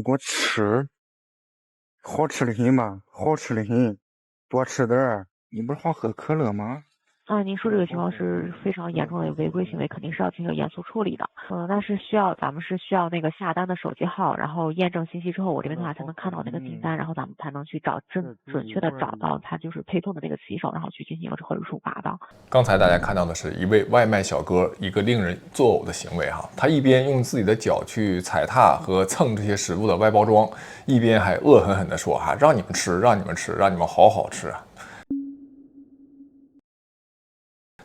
给我吃，好吃的很吧，好吃的很，多吃点儿。你不是好喝可乐吗？您说这个情况是非常严重的违规行为，肯定是要进行严肃处理的。那是咱们是需要那个下单的手机号，然后验证信息之后，我这边的话才能看到那个订单，然后咱们才能去准确的找到他就是配送的那个骑手，然后去进行合理处罚的。刚才大家看到的是一位外卖小哥一个令人作呕的行为哈，他一边用自己的脚去踩踏和蹭这些食物的外包装，一边还恶狠狠地说哈，让你们吃，让你们吃，让你们好好吃啊！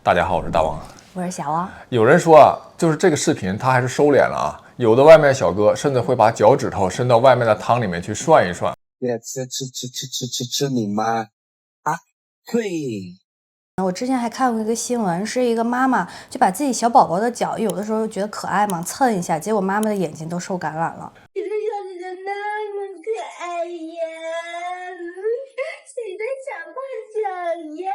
大家好，我是大王，我是小王。有人说啊，就是这个视频他还是收敛了啊，有的外卖小哥甚至会把脚趾头伸到外卖的汤里面去涮一涮。吃你妈啊！对。我之前还看过一个新闻，是一个妈妈就把自己小宝宝的脚，有的时候觉得可爱嘛，蹭一下，结果妈妈的眼睛都受感染了。你的小姐姐那么可爱呀，谁的小胖脚呀？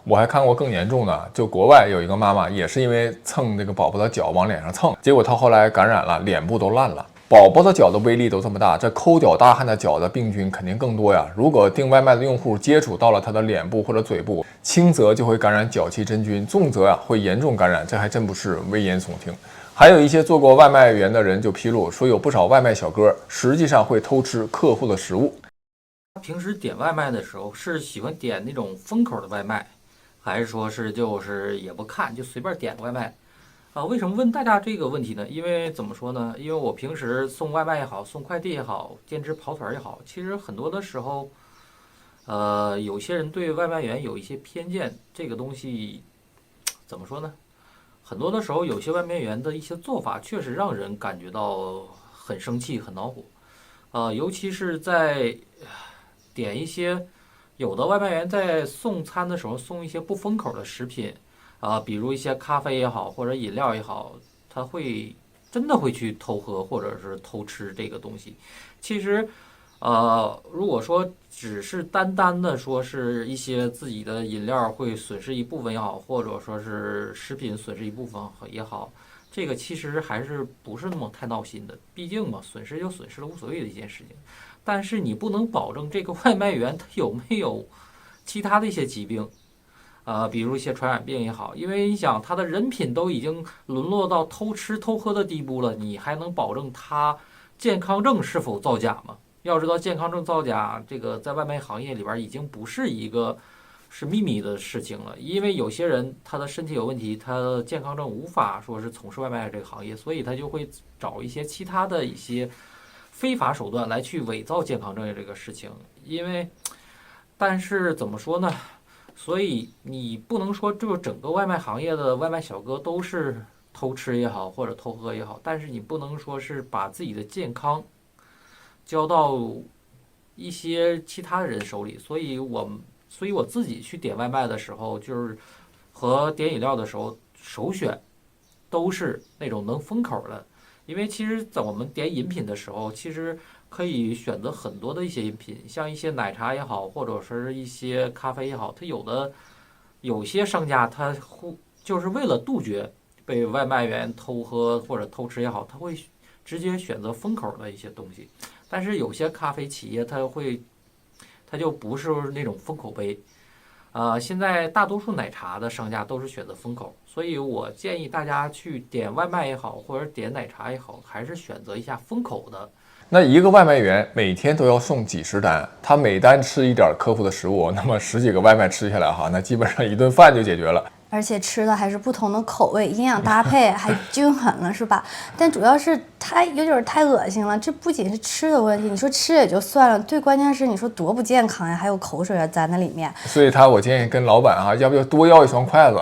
我还看过更严重的，就国外有一个妈妈也是因为蹭这个宝宝的脚往脸上蹭，结果她后来感染了，脸部都烂了。宝宝的脚的威力都这么大，这抠脚大汉的脚的病菌肯定更多呀。如果订外卖的用户接触到了他的脸部或者嘴部，轻则就会感染脚气真菌，重则会严重感染，这还真不是危言耸听。还有一些做过外卖员的人就披露说，有不少外卖小哥实际上会偷吃客户的食物。平时点外卖的时候是喜欢点那种封口的外卖，还是说是就是也不看就随便点个外卖？为什么问大家这个问题呢？因为怎么说呢？因为我平时送外卖也好，送快递也好，兼职跑腿也好，其实很多的时候，有些人对外卖员有一些偏见。这个东西怎么说呢？很多的时候，有些外卖员的一些做法确实让人感觉到很生气、很恼火。尤其是在点一些，有的外卖员在送餐的时候送一些不封口的食品。比如一些咖啡也好，或者饮料也好，他会真的会去偷喝或者是偷吃这个东西。其实，如果说只是单单的说是一些自己的饮料会损失一部分也好，或者说是食品损失一部分也好，这个其实还是不是那么太闹心的。毕竟嘛，损失就损失了，无所谓的一件事情。但是你不能保证这个外卖员他有没有其他的一些疾病。比如一些传染病也好，因为你想他的人品都已经沦落到偷吃偷喝的地步了，你还能保证他健康证是否造假吗？要知道健康证造假，这个在外卖行业里边已经不是一个是秘密的事情了，因为有些人他的身体有问题，他的健康证无法说是从事外卖这个行业，所以他就会找一些其他的一些非法手段来去伪造健康证这个事情。但是怎么说呢？所以你不能说就整个外卖行业的外卖小哥都是偷吃也好或者偷喝也好，但是你不能说是把自己的健康交到一些其他的人手里。所以我自己去点外卖的时候，就是和点饮料的时候，首选都是那种能封口的。因为其实在我们点饮品的时候，其实可以选择很多的一些饮品，像一些奶茶也好，或者是一些咖啡也好，它有些商家他就是为了杜绝被外卖员偷喝或者偷吃也好，他会直接选择封口的一些东西。但是有些咖啡企业它就不是那种封口杯。现在大多数奶茶的商家都是选择封口，所以我建议大家去点外卖也好，或者点奶茶也好，还是选择一下封口的。那一个外卖员每天都要送几十单，他每单吃一点客户的食物，那么10几个外卖吃下来哈，那基本上一顿饭就解决了。而且吃的还是不同的口味，营养搭配还均衡了，是吧？但主要是它有点太恶心了。这不仅是吃的问题，你说吃也就算了，最关键是你说多不健康呀，还有口水啊粘在里面。所以我建议跟老板要不要多要一双筷子，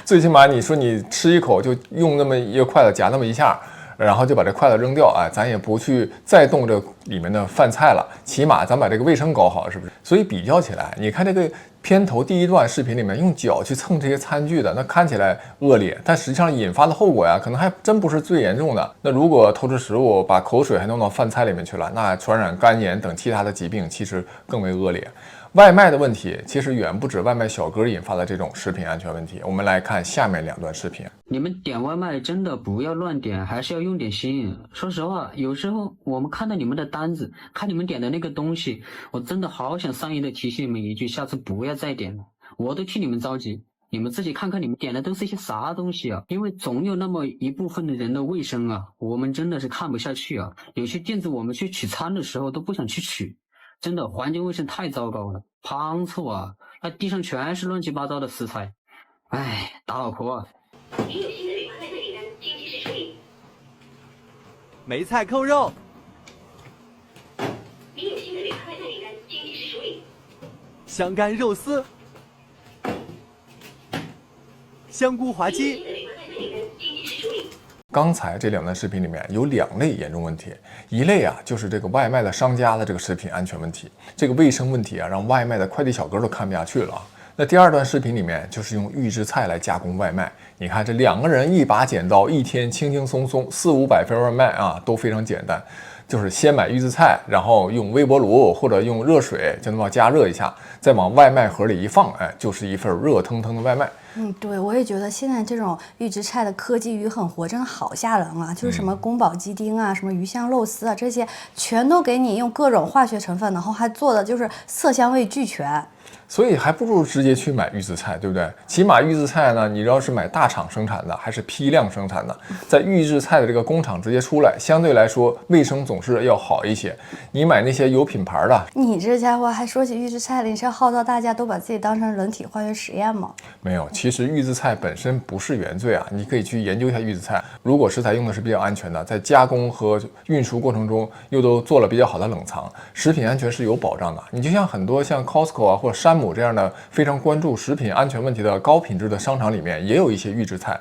最起码你说你吃一口就用那么一个筷子夹那么一下。然后就把这筷子扔掉，咱也不去再动这里面的饭菜了，起码咱把这个卫生搞好，是不是？所以比较起来，你看这个片头第一段视频里面用脚去蹭这些餐具的，那看起来恶劣，但实际上引发的后果呀，可能还真不是最严重的。那如果偷吃食物，把口水还弄到饭菜里面去了，那传染肝炎等其他的疾病其实更为恶劣。外卖的问题其实远不止外卖小哥引发的这种食品安全问题。我们来看下面2段视频。你们点外卖真的不要乱点，还是要用点心。说实话，有时候我们看到你们的单子，看你们点的那个东西，我真的好想善意的提醒你们一句，下次不要再点了。我都替你们着急，你们自己看看你们点的都是一些啥东西啊？因为总有那么一部分的人的卫生啊，我们真的是看不下去啊。有些店子我们去取餐的时候都不想去取。真的环境卫生太糟糕了，胖臭啊，那地上全是乱七八糟的食材。哎，打老婆啊！您有新的旅客在这里呢，请及时处理。梅菜扣肉。您有新的旅客在这里呢，请及时处理。香干肉丝。香菇滑鸡。刚才这2段视频里面有2类严重问题，一类啊就是这个外卖的商家的这个食品安全问题，这个卫生问题啊让外卖的快递小哥都看不下去了啊。那第2段视频里面就是用预制菜来加工外卖，你看这2个人一把剪刀，一天轻轻松松400-500份外卖啊，都非常简单。就是先买预制菜，然后用微波炉或者用热水就那么加热一下，再往外卖盒里一放，哎，就是一份热腾腾的外卖。对，我也觉得现在这种预制菜的科技与狠活真的好吓人啊！就是什么宫保鸡丁啊，什么鱼香肉丝啊，这些全都给你用各种化学成分，然后还做的就是色香味俱全。所以还不如直接去买预制菜，对不对？起码预制菜呢，你要是买大厂生产的还是批量生产的，在预制菜的这个工厂直接出来，相对来说卫生总是要好一些。你买那些有品牌的，你这家伙还说起预制菜了，你是要号召大家都把自己当成人体化学实验吗？没有，其实预制菜本身不是原罪啊，你可以去研究一下预制菜。如果食材用的是比较安全的，在加工和运输过程中又都做了比较好的冷藏，食品安全是有保障的。你就像很多像 Costco 啊或者山姆这样的非常关注食品安全问题的高品质的商场里面，也有一些预制菜。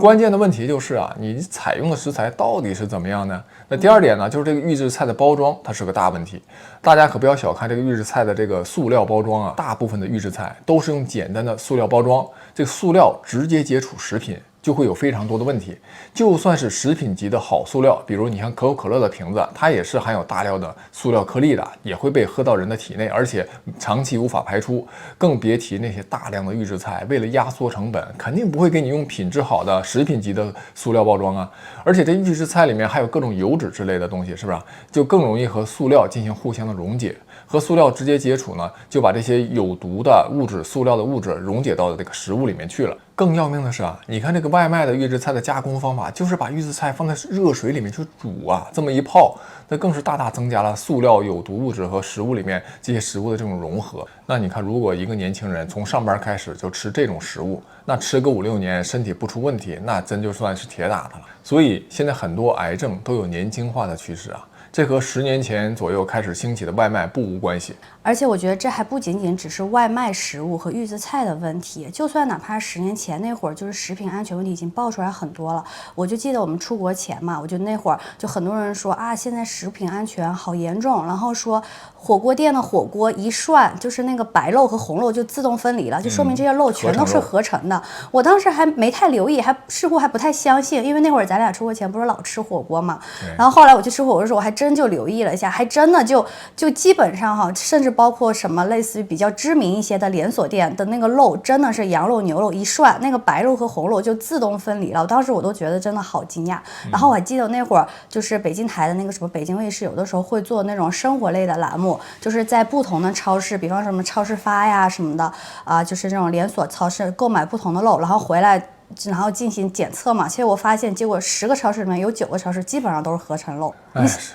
关键的问题就是啊，你采用的食材到底是怎么样呢？那第2点呢，就是这个预制菜的包装，它是个大问题。大家可不要小看这个预制菜的这个塑料包装啊，大部分的预制菜都是用简单的塑料包装，这个塑料直接接触食品，就会有非常多的问题。就算是食品级的好塑料，比如你像可口可乐的瓶子，它也是含有大量的塑料颗粒的，也会被喝到人的体内，而且长期无法排出。更别提那些大量的预制菜，为了压缩成本，肯定不会给你用品质好的食品级的塑料包装啊。而且这预制菜里面还有各种油脂之类的东西，是不是？就更容易和塑料进行互相的溶解。和塑料直接接触呢，就把这些有毒的物质、塑料的物质溶解到这个食物里面去了。更要命的是啊，你看这个外卖的预制菜的加工方法，就是把预制菜放在热水里面去煮啊，这么一泡，那更是大大增加了塑料、有毒物质和食物里面这些食物的这种融合。那你看，如果一个年轻人从上班开始就吃这种食物，那吃个5-6年，身体不出问题，那真就算是铁打的了。所以现在很多癌症都有年轻化的趋势啊。这和10年前左右开始兴起的外卖不无关系。而且我觉得这还不仅仅只是外卖食物和预制菜的问题，就算哪怕10年前那会儿，就是食品安全问题已经爆出来很多了。我就记得我们出国前嘛，我就那会儿就很多人说啊，现在食品安全好严重，然后说火锅店的火锅一涮，就是那个白肉和红肉就自动分离了，就说明这些肉全都是合成的。我当时还没太留意，似乎还不太相信，因为那会儿咱俩出国前不是老吃火锅嘛，然后后来我去吃火锅的时候，我还真就留意了一下，还真的就基本上哈，甚至包括什么类似于比较知名一些的连锁店的那个肉，真的是羊肉、牛肉一涮，那个白肉和红肉就自动分离了。我当时我都觉得真的好惊讶。然后我还记得那会儿就是北京台的那个什么北京卫视，有的时候会做那种生活类的栏目，就是在不同的超市，比方什么超市发呀什么的啊，就是这种连锁超市购买不同的肉，然后回来。然后进行检测嘛，其实我发现，结果10个超市里面有9个超市基本上都是合成肉。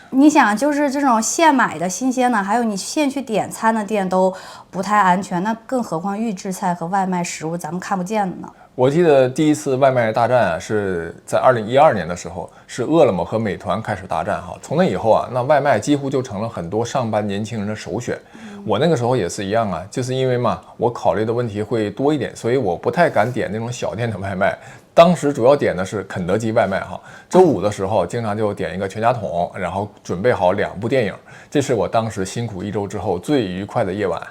你想，就是这种现买的新鲜的，还有你现去点餐的店都不太安全，那更何况预制菜和外卖食物，咱们看不见的呢。我记得第一次外卖大战啊，是在2012年的时候，是饿了么和美团开始大战哈。从那以后啊，那外卖几乎就成了很多上班年轻人的首选。我那个时候也是一样啊，就是因为嘛，我考虑的问题会多一点，所以我不太敢点那种小店的外卖，当时主要点的是肯德基外卖哈，周五的时候经常就点一个全家桶，然后准备好2部电影，这是我当时辛苦1周之后最愉快的夜晚。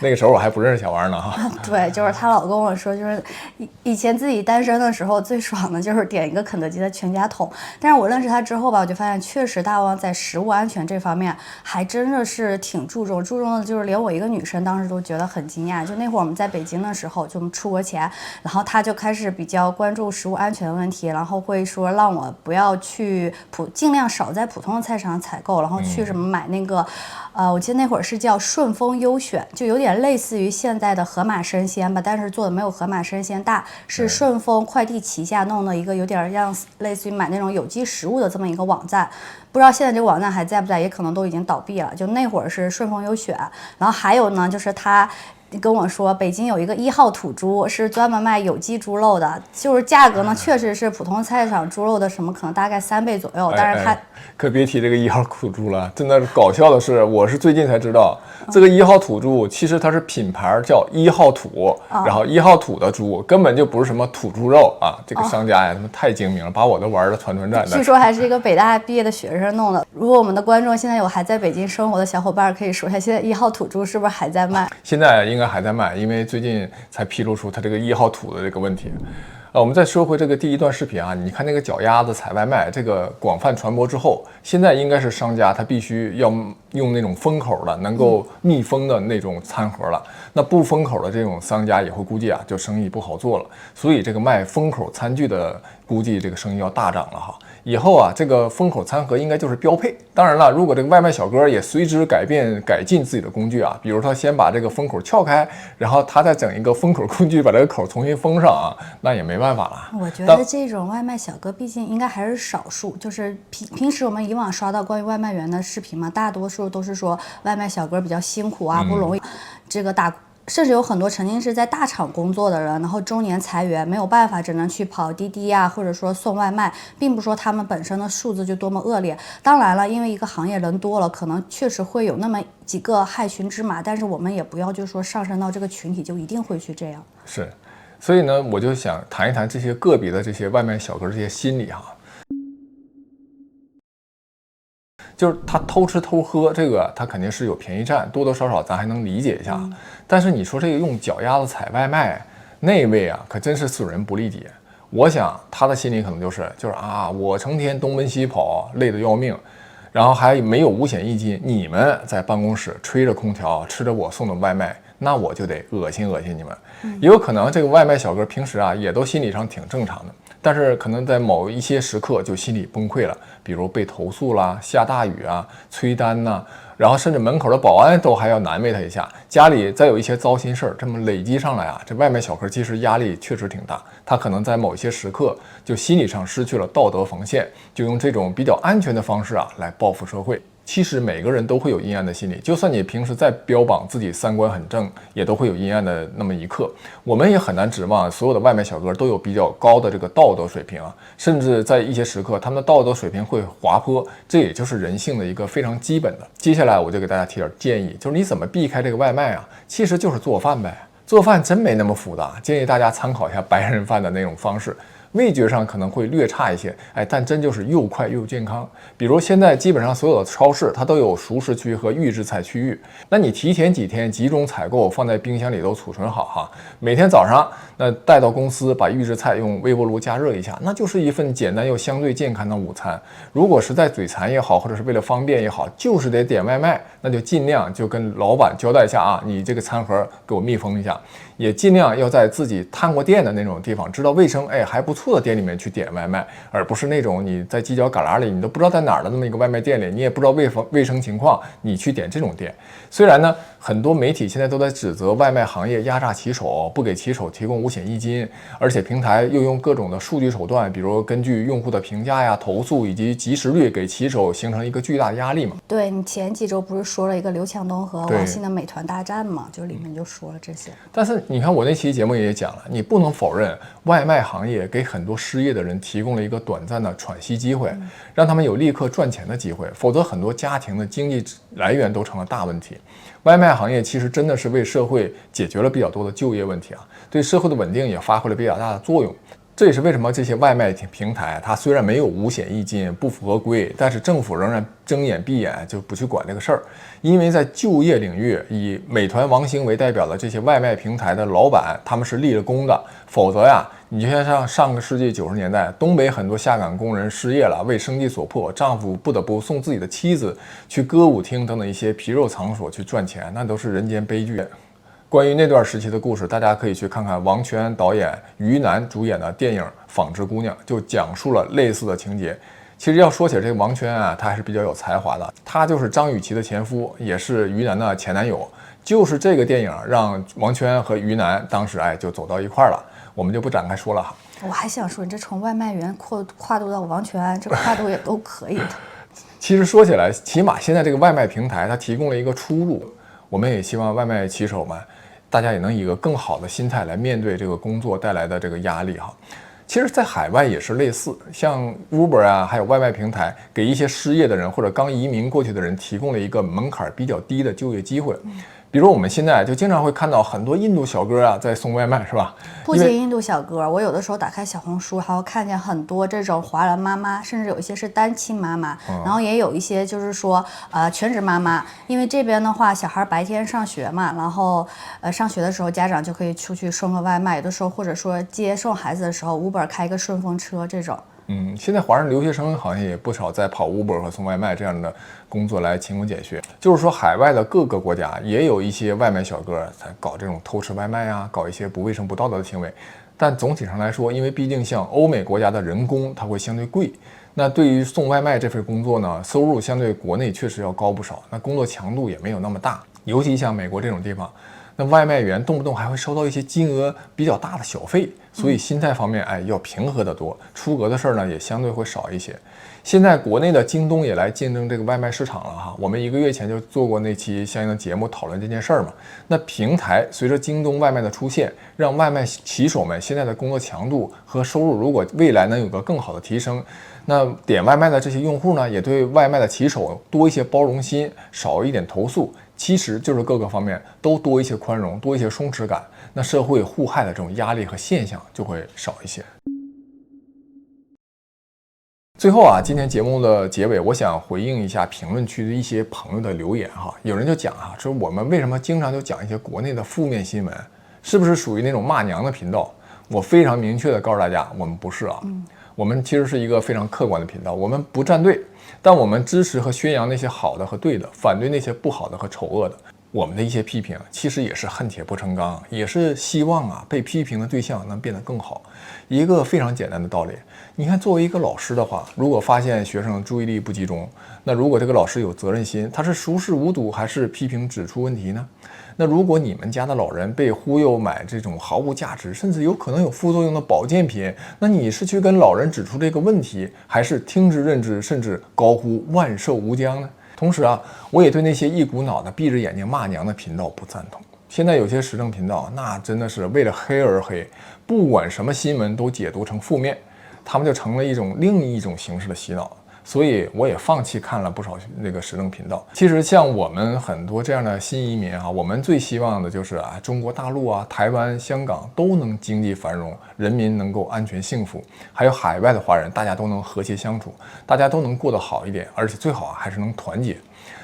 那个时候我还不认识小王呢哈。对，就是他老跟我说，就是以前自己单身的时候最爽的就是点一个肯德基的全家桶。但是我认识他之后吧，我就发现确实大王在食物安全这方面还真的是挺注重的，就是连我一个女生当时都觉得很惊讶。就那会儿我们在北京的时候，就我们出国前，然后他就开始比较关注食物安全的问题，然后会说让我不要去尽量少在普通的菜市场采购，然后去什么买那个，我记得那会儿是叫顺丰优选，就有点类似于现在的盒马生鲜吧，但是做的没有盒马生鲜大，是顺丰快递旗下弄的一个有点像类似于买那种有机食物的这么一个网站。不知道现在这个网站还在不在，也可能都已经倒闭了。就那会儿是顺丰优选，然后还有呢，就是他跟我说，北京有一个1号土猪，是专门卖有机猪肉的，就是价格呢，确实是普通菜市场猪肉的什么可能大概3倍左右，但是它可别提这个1号土猪了。真的搞笑的是，我是最近才知道，这个1号土猪其实它是品牌叫1号土，然后1号土的猪根本就不是什么土猪肉啊。这个商家呀，他们太精明了，把我都玩的团团转的。据说还是一个北大毕业的学生弄的。如果我们的观众现在有还在北京生活的小伙伴，可以说一下，现在1号土猪是不是还在卖？现在应该还在卖，因为最近才披露出它这个1号土的这个问题。我们再说回这个第一段视频啊，你看那个脚丫子采外卖，这个广泛传播之后，现在应该是商家他必须要用那种封口的、能够密封的那种餐盒了。那不封口的这种商家以后估计啊，就生意不好做了。所以这个卖封口餐具的，估计这个生意要大涨了哈。以后啊，这个封口餐盒应该就是标配。当然了，如果这个外卖小哥也随之改进自己的工具啊，比如说先把这个封口撬开，然后他再整一个封口工具把这个口重新封上啊，那也没办法了。我觉得这种外卖小哥毕竟应该还是少数，就是平时我们以往刷到关于外卖员的视频嘛，大多数都是说外卖小哥比较辛苦啊，不容易，这个甚至有很多曾经是在大厂工作的人，然后中年裁员没有办法，只能去跑滴滴啊，或者说送外卖，并不说他们本身的素质就多么恶劣。当然了，因为一个行业人多了，可能确实会有那么几个害群之马，但是我们也不要就是说上升到这个群体就一定会去这样。是，所以呢，我就想谈一谈这些个别的这些外卖小哥这些心理哈。就是他偷吃偷喝，这个他肯定是有便宜占，多多少少咱还能理解一下。但是你说这个用脚丫子采外卖，那位啊可真是损人不利己。我想他的心里可能就是啊，我成天东奔西跑，累得要命，然后还没有五险一金，你们在办公室吹着空调，吃着我送的外卖，那我就得恶心你们。也有可能这个外卖小哥平时啊也都心理上挺正常的，但是可能在某一些时刻就心理崩溃了，比如被投诉啦、下大雨啊、催单呐，然后甚至门口的保安都还要难为他一下，家里再有一些糟心事儿，这么累积上来啊，这外卖小哥其实压力确实挺大，他可能在某一些时刻就心理上失去了道德防线，就用这种比较安全的方式啊来报复社会。其实每个人都会有阴暗的心理，就算你平时再标榜自己三观很正，也都会有阴暗的那么一刻。我们也很难指望所有的外卖小哥都有比较高的这个道德水平啊，甚至在一些时刻他们的道德水平会滑坡，这也就是人性的一个非常基本的。接下来我就给大家提点建议，就是你怎么避开这个外卖啊，其实就是做饭呗。做饭真没那么复杂，建议大家参考一下白人饭的那种方式。味觉上可能会略差一些，但真就是又快又健康。比如现在基本上所有的超市它都有熟食区和预制菜区域，那你提前几天集中采购，放在冰箱里都储存好哈。每天早上那带到公司，把预制菜用微波炉加热一下，那就是一份简单又相对健康的午餐。如果实在嘴馋也好，或者是为了方便也好，就是得点外卖，那就尽量就跟老板交代一下啊，你这个餐盒给我密封一下，也尽量要在自己探过店的那种地方，知道卫生还不错的店里面去点外卖，而不是那种你在犄角旮旯里你都不知道在哪儿的那么一个外卖店里，你也不知道卫生情况，你去点这种店。虽然呢很多媒体现在都在指责外卖行业压榨骑手，不给骑手提供五险一金，而且平台又用各种的数据手段，比如根据用户的评价呀、投诉以及及时率给骑手形成一个巨大的压力嘛。对，你前几周不是说了一个刘强东和王兴的美团大战嘛，就里面就说了这些。但是你看我那期节目也讲了，你不能否认外卖行业给很多失业的人提供了一个短暂的喘息机会，让他们有立刻赚钱的机会，否则很多家庭的经济来源都成了大问题。外卖行业其实真的是为社会解决了比较多的就业问题啊，对社会的稳定也发挥了比较大的作用。这也是为什么这些外卖平台它虽然没有五险一金，不符合规，但是政府仍然睁眼闭眼就不去管这个事儿。因为在就业领域，以美团、王兴为代表的这些外卖平台的老板，他们是立了功的。否则呀，你就像上个世纪90年代，东北很多下岗工人失业了，为生计所迫，丈夫不得不送自己的妻子去歌舞厅等等一些皮肉场所去赚钱，那都是人间悲剧。关于那段时期的故事，大家可以去看看王全安导演、于南主演的电影《纺织姑娘》，就讲述了类似的情节。其实要说起这个王全安啊，他还是比较有才华的，他就是张雨绮的前夫，也是于南的前男友。就是这个电影让王全安和于南当时就走到一块儿了，我们就不展开说了哈。我还想说，你这从外卖员跨度到王全安，这跨度也都可以的。其实说起来，起码现在这个外卖平台它提供了一个出路，我们也希望外卖骑手们，大家也能以一个更好的心态来面对这个工作带来的这个压力哈。其实，在海外也是类似，像 Uber 啊，还有外卖平台，给一些失业的人或者刚移民过去的人提供了一个门槛比较低的就业机会。比如我们现在就经常会看到很多印度小哥啊在送外卖，是吧？不仅印度小哥，我有的时候打开小红书，还会看见很多这种华人妈妈，甚至有一些是单亲妈妈，然后也有一些就是说全职妈妈。因为这边的话，小孩白天上学嘛，然后上学的时候家长就可以出去送个外卖，有的时候或者说接送孩子的时候 ，Uber 开个顺风车这种。现在华人留学生好像也不少在跑 Uber 和送外卖这样的工作来勤工俭学。就是说，海外的各个国家也有一些外卖小哥在搞这种偷吃外卖啊，搞一些不卫生不道德的行为。但总体上来说，因为毕竟像欧美国家的人工它会相对贵，那对于送外卖这份工作呢，收入相对国内确实要高不少，那工作强度也没有那么大。尤其像美国这种地方，那外卖员动不动还会收到一些金额比较大的小费，所以心态方面要平和得多，出格的事儿呢也相对会少一些。现在国内的京东也来竞争这个外卖市场了哈，我们1个月前就做过那期相应的节目讨论这件事儿嘛。那平台随着京东外卖的出现，让外卖骑手们现在的工作强度和收入如果未来能有个更好的提升，那点外卖的这些用户呢，也对外卖的骑手多一些包容心，少一点投诉，其实就是各个方面都多一些宽容，多一些松弛感，那社会互害的这种压力和现象就会少一些。最后今天节目的结尾，我想回应一下评论区的一些朋友的留言哈。有人就讲说我们为什么经常就讲一些国内的负面新闻，是不是属于那种骂娘的频道？我非常明确的告诉大家，我们不是我们其实是一个非常客观的频道，我们不站队，但我们支持和宣扬那些好的和对的，反对那些不好的和丑恶的。我们的一些批评其实也是恨铁不成钢，也是希望被批评的对象能变得更好。一个非常简单的道理，你看作为一个老师的话，如果发现学生注意力不集中，那如果这个老师有责任心，他是熟视无睹还是批评指出问题呢？那如果你们家的老人被忽悠买这种毫无价值甚至有可能有副作用的保健品，那你是去跟老人指出这个问题，还是听之任之甚至高呼万寿无疆呢？同时我也对那些一股脑的闭着眼睛骂娘的频道不赞同。现在有些时政频道那真的是为了黑而黑，不管什么新闻都解读成负面，他们就成了另一种形式的洗脑。所以我也放弃看了不少那个时政频道。其实像我们很多这样的新移民我们最希望的就是中国大陆台湾、香港都能经济繁荣，人民能够安全幸福，还有海外的华人大家都能和谐相处，大家都能过得好一点，而且最好还是能团结。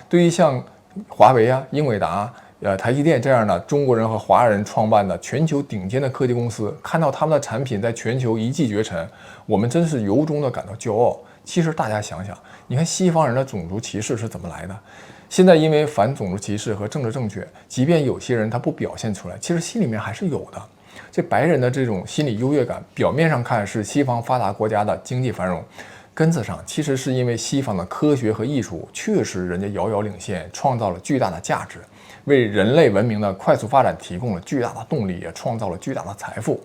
对于像华为英伟达、台积电这样的中国人和华人创办的全球顶尖的科技公司，看到他们的产品在全球一骑绝尘，我们真是由衷的感到骄傲。其实大家想想，你看西方人的种族歧视是怎么来的？现在因为反种族歧视和政治正确，即便有些人他不表现出来，其实心里面还是有的。这白人的这种心理优越感，表面上看是西方发达国家的经济繁荣，根子上其实是因为西方的科学和艺术确实人家遥遥领先，创造了巨大的价值，为人类文明的快速发展提供了巨大的动力，也创造了巨大的财富。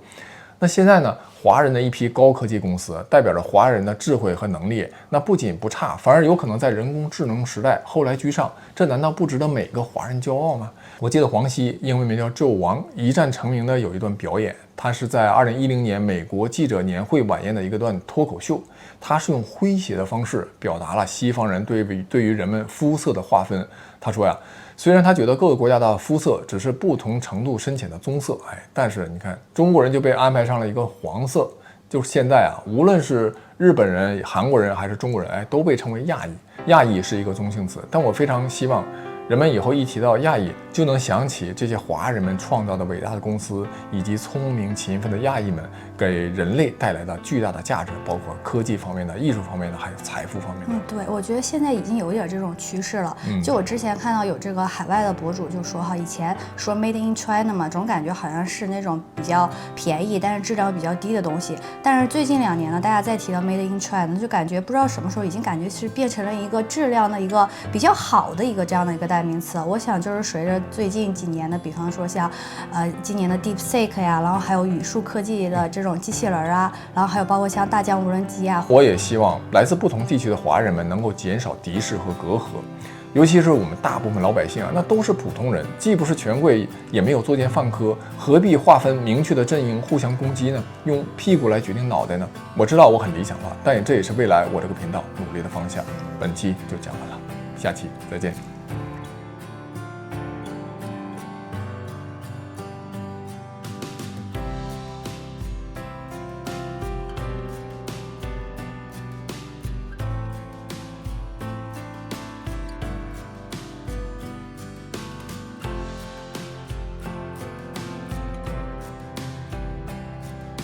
那现在呢，华人的一批高科技公司代表着华人的智慧和能力，那不仅不差，反而有可能在人工智能时代后来居上，这难道不值得每个华人骄傲吗？我记得黄西英文名叫纣王，一战成名的有一段表演，他是在2010年美国记者年会晚宴的一个段脱口秀，他是用诙谐的方式表达了西方人对于人们肤色的划分。他说虽然他觉得各个国家的肤色只是不同程度深浅的棕色，但是你看中国人就被安排上了一个黄色，就是现在啊，无论是日本人、韩国人还是中国人，哎，都被称为亚裔。亚裔是一个中性词，但我非常希望人们以后一提到亚裔，就能想起这些华人们创造的伟大的公司，以及聪明勤奋的亚裔们给人类带来的巨大的价值，包括科技方面的、艺术方面的，还有财富方面的。对，我觉得现在已经有一点这种趋势了。就我之前看到有这个海外的博主就说哈，以前说 Made in China 嘛，总感觉好像是那种比较便宜，但是质量比较低的东西。但是最近2年呢，大家再提到 Made in China， 就感觉不知道什么时候已经感觉是变成了一个质量的一个比较好的一个这样的一个代名词。我想就是随着最近几年的，比方说像今年的 DeepSeek 呀，然后还有语数科技的这种机器人啊，然后还有包括像大疆无人机啊。我也希望来自不同地区的华人们能够减少敌视和隔阂，尤其是我们大部分老百姓啊，那都是普通人，既不是权贵，也没有作奸犯科，何必划分明确的阵营互相攻击呢？用屁股来决定脑袋呢？我知道我很理想化，但这也是未来我这个频道努力的方向。本期就讲完了，下期再见。